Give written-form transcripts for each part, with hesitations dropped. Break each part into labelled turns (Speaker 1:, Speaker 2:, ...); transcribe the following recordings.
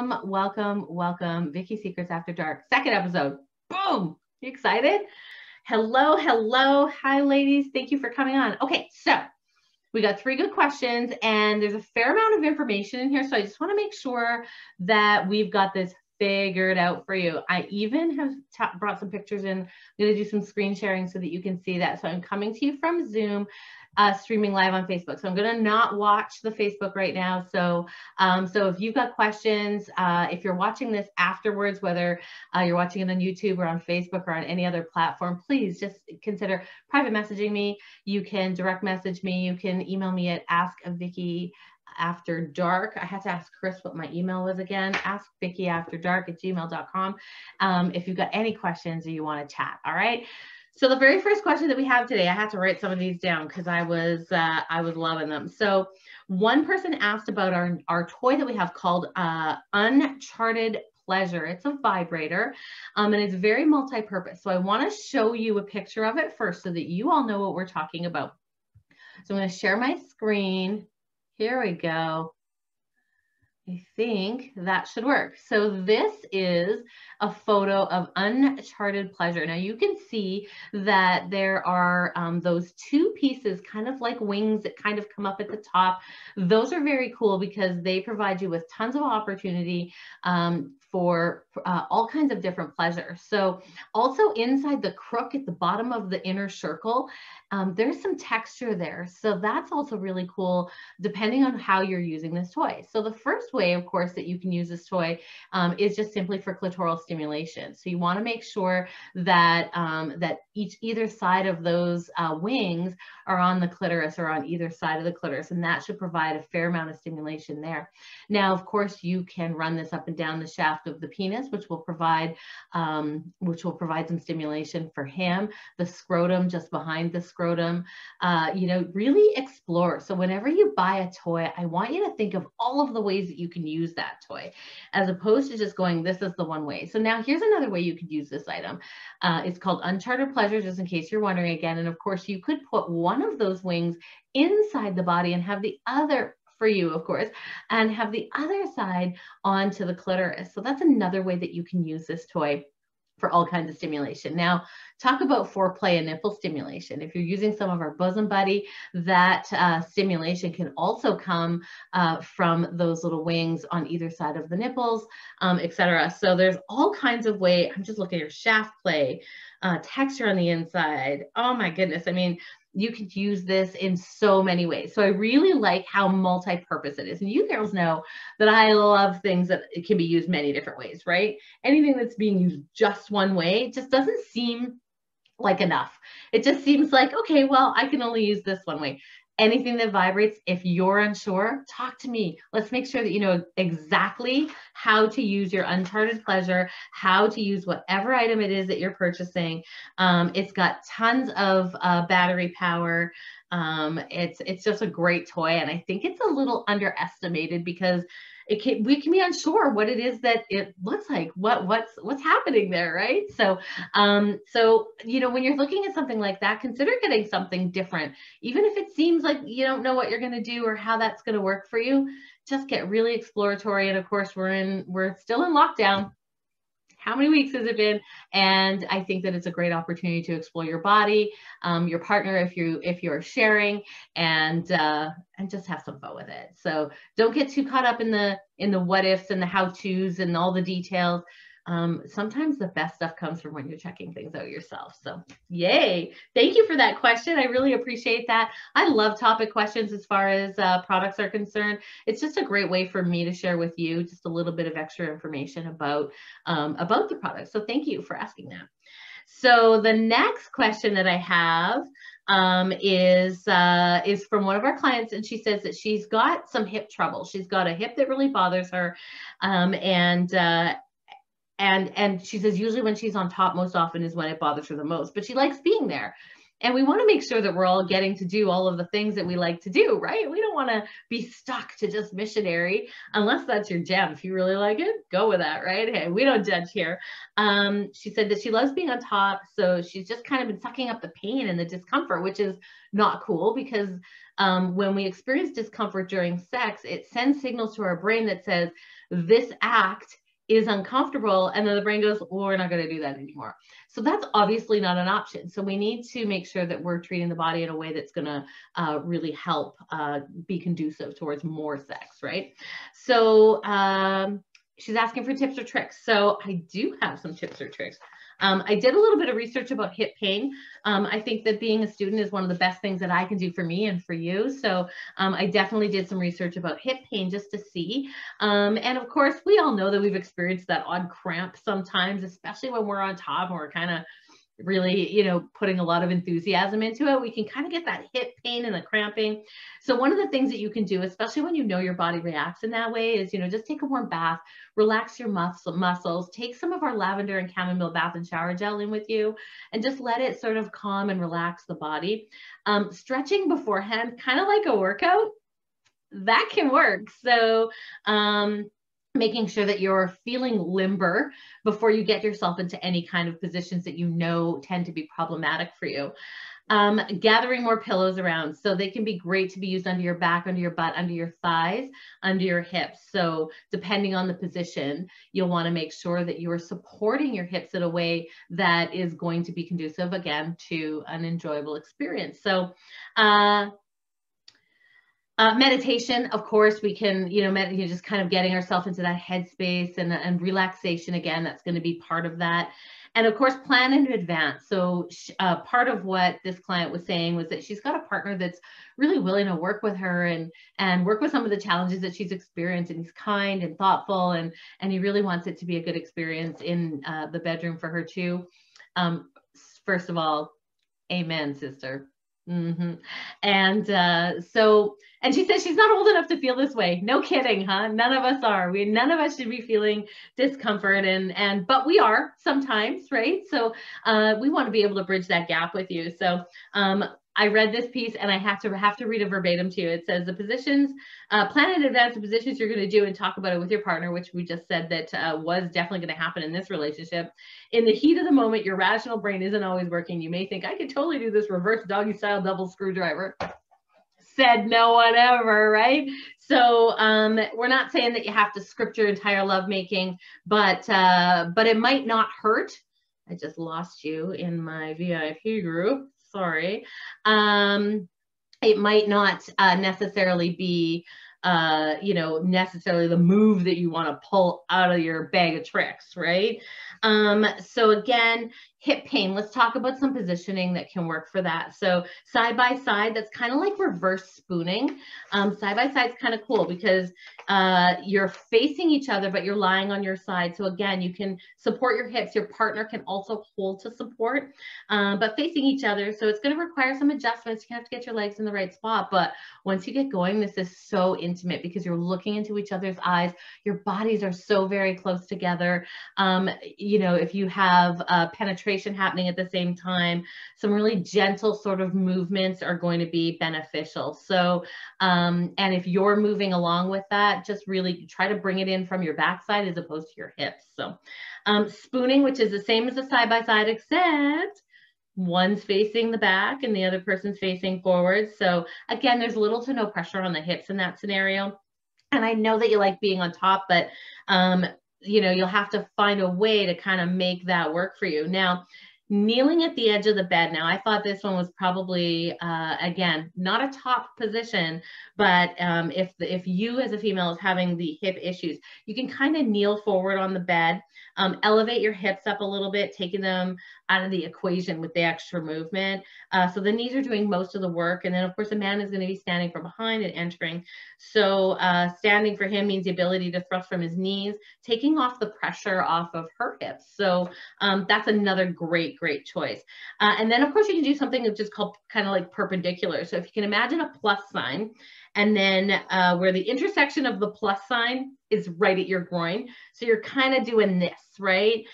Speaker 1: Welcome. Vicki Secrets After Dark, second episode. Boom! You excited? Hello. Hi, ladies. Thank you for coming on. Okay, so we got 3 good questions, and there's a fair amount of information in here, so I just want to make sure that we've got this figured out for you. I even have brought some pictures in. I'm going to do some screen sharing so that you can see that. So I'm coming to you from Zoom. Streaming live on Facebook. So I'm going to not watch the Facebook right now. So if you've got questions, if you're watching this afterwards, whether you're watching it on YouTube or on Facebook or on any other platform, please just consider private messaging me. You can direct message me. You can email me at askvickyafterdark. I had to ask Chris what my email was again, askvickyafterdark@gmail.com. If you've got any questions or you want to chat. All right. So the very first question that we have today, I had to write some of these down because I was loving them. So one person asked about our toy that we have called Uncharted Pleasure. It's a vibrator, and it's very multi-purpose. So I want to show you a picture of it first so that you all know what we're talking about. So I'm going to share my screen. Here we go. I think that should work. So this is a photo of Uncharted Pleasure. Now you can see that there are those 2 pieces, kind of like wings that kind of come up at the top. Those are very cool because they provide you with tons of opportunity for all kinds of different pleasures. So also inside the crook at the bottom of the inner circle, there's some texture there. So that's also really cool depending on how you're using this toy. So the first way, of course, that you can use this toy is just simply for clitoral stimulation. So you want to make sure that either side of those wings are on the clitoris or on either side of the clitoris, and that should provide a fair amount of stimulation there. Now, of course, you can run this up and down the shaft of the penis, which will provide some stimulation for him. The scrotum, just behind the scrotum, really explore. So whenever you buy a toy, I want you to think of all of the ways that you can use that toy, as opposed to just going, this is the one way. So now here's another way you could use this item. It's called Uncharted Pleasure, just in case you're wondering again. And of course, you could put one of those wings inside the body and have the other, for you, of course, and have the other side onto the clitoris. So that's another way that you can use this toy for all kinds of stimulation. Now, talk about foreplay and nipple stimulation. If you're using some of our bosom buddy, that stimulation can also come from those little wings on either side of the nipples, etc. So there's all kinds of ways. I'm just looking at your shaft play, texture on the inside. Oh my goodness. I mean, you could use this in so many ways. So I really like how multi-purpose it is. And you girls know that I love things that it can be used many different ways, right? Anything that's being used just one way just doesn't seem like enough. It just seems like, okay, well, I can only use this one way. Anything that vibrates, if you're unsure, talk to me. Let's make sure that you know exactly how to use your Uncharted Pleasure, how to use whatever item it is that you're purchasing. It's got tons of battery power. It's just a great toy, and I think it's a little underestimated because we can be unsure what it is that it looks like, what's happening there, right? So when you're looking at something like that, consider getting something different, even if it seems like you don't know what you're going to do or how that's going to work for you. Just get really exploratory. And of course, we're still in lockdown. How many weeks has it been? And I think that it's a great opportunity to explore your body, your partner, if you're sharing, and just have some fun with it. So don't get too caught up in the what ifs and the how to's and all the details. Sometimes the best stuff comes from when you're checking things out yourself. So yay. Thank you for that question. I really appreciate that. I love topic questions as far as products are concerned. It's just a great way for me to share with you just a little bit of extra information about the product. So thank you for asking that. So the next question that I have is from one of our clients, and she says that she's got some hip trouble. She's got a hip that really bothers her, and she says usually when she's on top most often is when it bothers her the most, but she likes being there. And we want to make sure that we're all getting to do all of the things that we like to do, right? We don't want to be stuck to just missionary unless that's your jam. If you really like it, go with that, right? Hey, we don't judge here. She said that she loves being on top. So she's just kind of been sucking up the pain and the discomfort, which is not cool because when we experience discomfort during sex, it sends signals to our brain that says this act is uncomfortable, and then the brain goes, well, we're not going to do that anymore. So that's obviously not an option. So we need to make sure that we're treating the body in a way that's going to really help be conducive towards more sex, right? So she's asking for tips or tricks. So I do have some tips or tricks. I did a little bit of research about hip pain. I think that being a student is one of the best things that I can do for me and for you. So I definitely did some research about hip pain just to see. And of course, we all know that we've experienced that odd cramp sometimes, especially when we're on top and we're kind of really, you know, putting a lot of enthusiasm into it. We can kind of get that hip pain and the cramping. So one of the things that you can do, especially when you know your body reacts in that way, is, you know, just take a warm bath, relax your muscles, take some of our lavender and chamomile bath and shower gel in with you, and just let it sort of calm and relax the body. Stretching beforehand, kind of like a workout, that can work. So making sure that you're feeling limber before you get yourself into any kind of positions that you know tend to be problematic for you. Gathering more pillows around. So they can be great to be used under your back, under your butt, under your thighs, under your hips. So depending on the position, you'll want to make sure that you're supporting your hips in a way that is going to be conducive, again, to an enjoyable experience. So meditation, of course, we can, you know, just kind of getting ourselves into that headspace and relaxation. Again, that's going to be part of that. And of course, plan in advance. So part of what this client was saying was that she's got a partner that's really willing to work with her and work with some of the challenges that she's experienced. And he's kind and thoughtful, and he really wants it to be a good experience in the bedroom for her too. First of all, amen, sister. Mm-hmm. And she says she's not old enough to feel this way. No kidding, huh? None of us are. None of us should be feeling discomfort, but we are sometimes, right? So we want to be able to bridge that gap with you. So I read this piece and I have to read it verbatim to you. It says the positions, plan in advance the positions you're going to do and talk about it with your partner, which we just said that was definitely going to happen in this relationship. In the heat of the moment, your rational brain isn't always working. You may think, I could totally do this reverse doggy style double screwdriver. Said no one ever, right? So we're not saying that you have to script your entire lovemaking, but it might not hurt. I just lost you in my VIP group. Sorry. It might not necessarily be, necessarily the move that you want to pull out of your bag of tricks, right? So again, hip pain, let's talk about some positioning that can work for that. So side by side, that's kind of like reverse spooning. Side by side is kind of cool because you're facing each other, but you're lying on your side. So again, you can support your hips. Your partner can also hold to support, but facing each other. So it's going to require some adjustments. You have to get your legs in the right spot. But once you get going, this is so intimate because you're looking into each other's eyes. Your bodies are so very close together. If you have penetration happening at the same time, some really gentle sort of movements are going to be beneficial. So, and if you're moving along with that, just really try to bring it in from your backside as opposed to your hips. So, spooning, which is the same as a side-by-side, except one's facing the back and the other person's facing forward. So again, there's little to no pressure on the hips in that scenario. And I know that you like being on top, but you'll have to find a way to kind of make that work for you. Now, kneeling at the edge of the bed. Now, I thought this one was probably, again, not a top position, but if you as a female is having the hip issues, you can kind of kneel forward on the bed, elevate your hips up a little bit, taking them out of the equation with the extra movement. So the knees are doing most of the work. And then, of course, a man is going to be standing from behind and entering. So standing for him means the ability to thrust from his knees, taking off the pressure off of her hips. So that's another great choice. And then, of course, you can do something that's just called kind of like perpendicular. So if you can imagine a plus sign, and then where the intersection of the plus sign is right at your groin. So you're kind of doing this, right?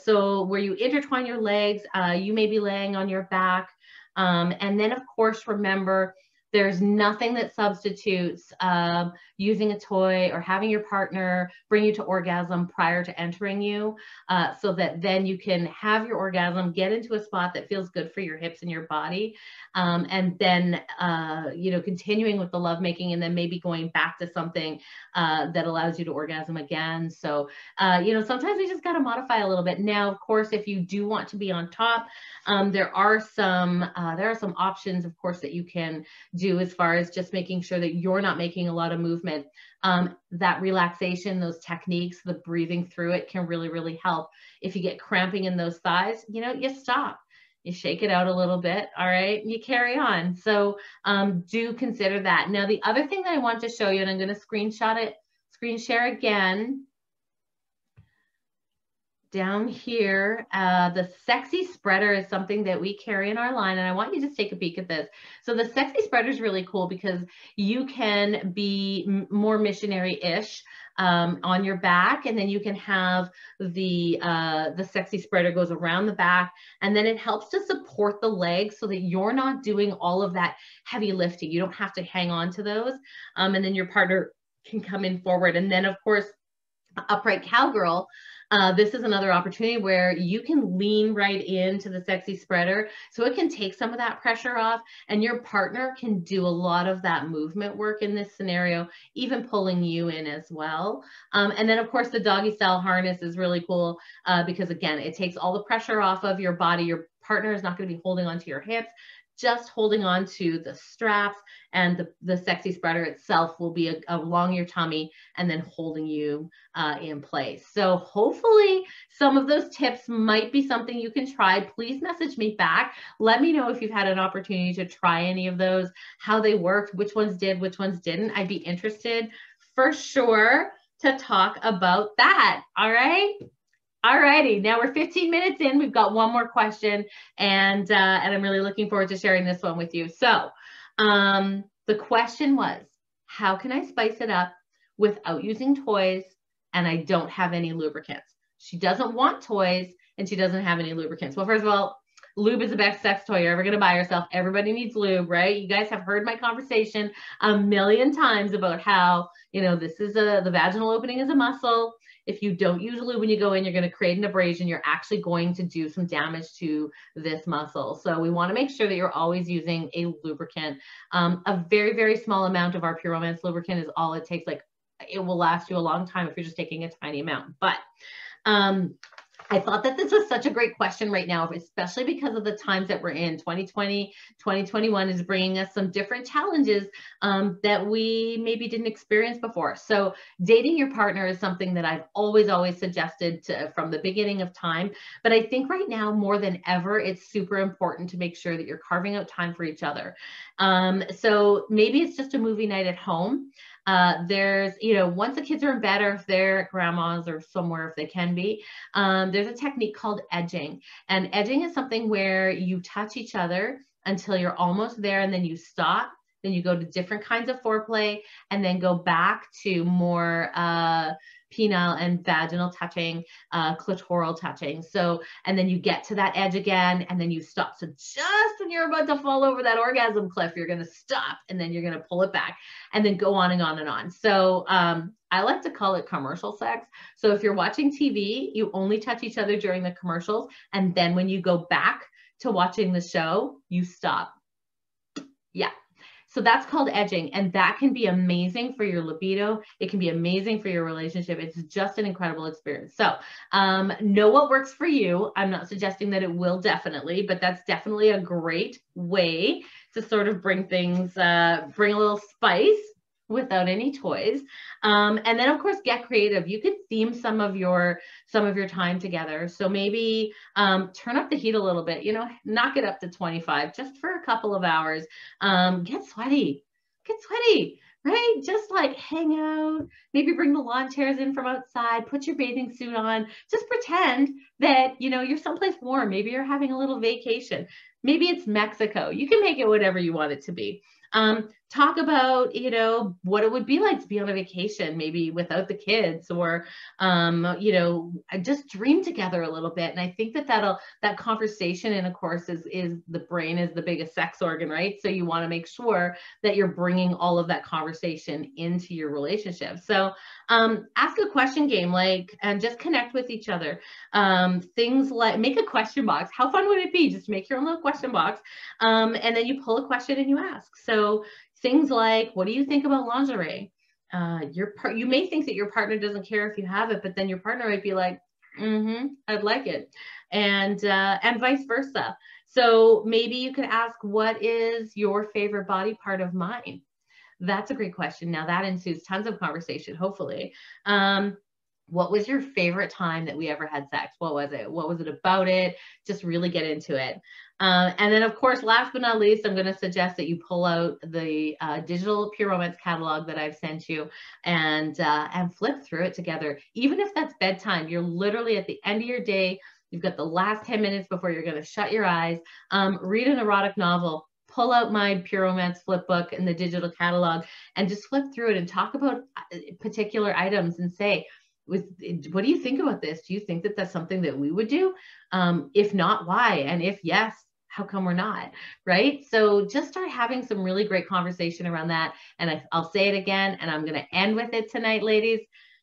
Speaker 1: So where you intertwine your legs, you may be laying on your back. And then, of course, remember, There's nothing that substitutes using a toy or having your partner bring you to orgasm prior to entering you, so that then you can have your orgasm, get into a spot that feels good for your hips and your body, and then, you know, continuing with the lovemaking, and then maybe going back to something that allows you to orgasm again. So, you know, sometimes we just got to modify a little bit. Now, of course, if you do want to be on top, there are some options, of course, that you can do as far as just making sure that you're not making a lot of movement. That relaxation, those techniques, the breathing through it can really, really help. If you get cramping in those thighs, you know, you stop, you shake it out a little bit, all right, and you carry on. So do consider that. Now, the other thing that I want to show you, and I'm going to screen share again, down here, the sexy spreader is something that we carry in our line, and I want you to just take a peek at this. So the sexy spreader is really cool because you can be more missionary-ish on your back, and then you can have the sexy spreader goes around the back, and then it helps to support the legs so that you're not doing all of that heavy lifting. You don't have to hang on to those, and then your partner can come in forward. And then, of course, upright cowgirl. This is another opportunity where you can lean right into the sexy spreader, so it can take some of that pressure off, and your partner can do a lot of that movement work in this scenario, even pulling you in as well. And then, of course, the doggy style harness is really cool because, again, it takes all the pressure off of your body. Your partner is not going to be holding onto your hips, just holding on to the straps, and the sexy spreader itself will be along your tummy and then holding you in place. So hopefully some of those tips might be something you can try. Please message me back. Let me know if you've had an opportunity to try any of those, how they worked, which ones did, which ones didn't. I'd be interested for sure to talk about that. All right. All righty, now we're 15 minutes in. We've got one more question, and I'm really looking forward to sharing this one with you. So the question was, how can I spice it up without using toys and I don't have any lubricants? She doesn't want toys and she doesn't have any lubricants. Well, first of all, lube is the best sex toy you're ever going to buy yourself. Everybody needs lube, right? You guys have heard my conversation a million times about how, you know, this is the vaginal opening is a muscle. If you don't use lube when you go in, you're going to create an abrasion. You're actually going to do some damage to this muscle. So we want to make sure that you're always using a lubricant. A very, very small amount of our Pure Romance lubricant is all it takes. Like, it will last you a long time if you're just taking a tiny amount. But I thought that this was such a great question right now, especially because of the times that we're in. 2020, 2021 is bringing us some different challenges that we maybe didn't experience before. So dating your partner is something that I've always suggested from the beginning of time. But I think right now more than ever, it's super important to make sure that you're carving out time for each other. So maybe it's just a movie night at home. There's, you know, once the kids are in bed, or if they're at grandma's or somewhere, if they can be, there's a technique called edging. And edging is something where you touch each other until you're almost there, and then you stop. Then you go to different kinds of foreplay, and then go back to more penile and vaginal touching, clitoral touching. So, and then you get to that edge again, and then you stop. So just when you're about to fall over that orgasm cliff, you're going to stop, and then you're going to pull it back, and then go on and on and on. So I like to call it commercial sex. So if you're watching TV, you only touch each other during the commercials, and then when you go back to watching the show, you stop. Yeah. So that's called edging, and that can be amazing for your libido. It can be amazing for your relationship. It's just an incredible experience. So know what works for you. I'm not suggesting that it will definitely, but that's definitely a great way to sort of bring things, bring a little spice without any toys. And then, of course, get creative. You could theme some of your time together. So maybe turn up the heat a little bit, you know, knock it up to 25 just for a couple of hours. Get sweaty, right? Just like hang out, maybe bring the lawn chairs in from outside, put your bathing suit on, just pretend that, you know, you're someplace warm. Maybe you're having a little vacation. Maybe it's Mexico. You can make it whatever you want it to be. Talk about, you know, what it would be like to be on a vacation, maybe without the kids, or, you know, just dream together a little bit. And I think that that conversation, and of course, is the brain is the biggest sex organ, right? So you want to make sure that you're bringing all of that conversation into your relationship. So ask a question game, like, and just connect with each other. Things like, make a question box. How fun would it be just to make your own little question box? And then you pull a question and you ask. So things like, what do you think about lingerie? You may think that your partner doesn't care if you have it, but then your partner might be like, I'd like it. And vice versa. So maybe you could ask, what is your favorite body part of mine? That's a great question. Now that ensues tons of conversation, hopefully. What was your favorite time that we ever had sex? What was it? What was it about it? Just really get into it. And then, of course, last but not least, I'm going to suggest that you pull out the digital Pure Romance catalog that I've sent you and flip through it together. Even if that's bedtime, you're literally at the end of your day. You've got the last 10 minutes before you're going to shut your eyes. Read an erotic novel. Pull out my Pure Romance flip book in the digital catalog and just flip through it and talk about particular items and say, what do you think about this? Do you think that that's something that we would do? If not, why? And if yes, how come we're not? Right? So just start having some really great conversation around that. And I'll say it again, and I'm going to end with it tonight, ladies.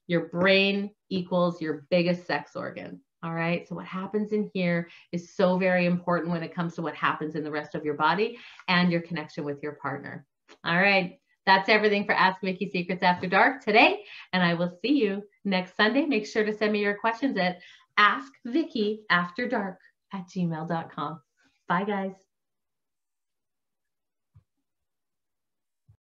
Speaker 1: Your brain equals your biggest sex organ. All right. So what happens in here is so very important when it comes to what happens in the rest of your body and your connection with your partner. All right. That's everything for Ask Vicki Secrets After Dark today. And I will see you next Sunday. Make sure to send me your questions at askvickyiafterdark@gmail.com. Bye, guys.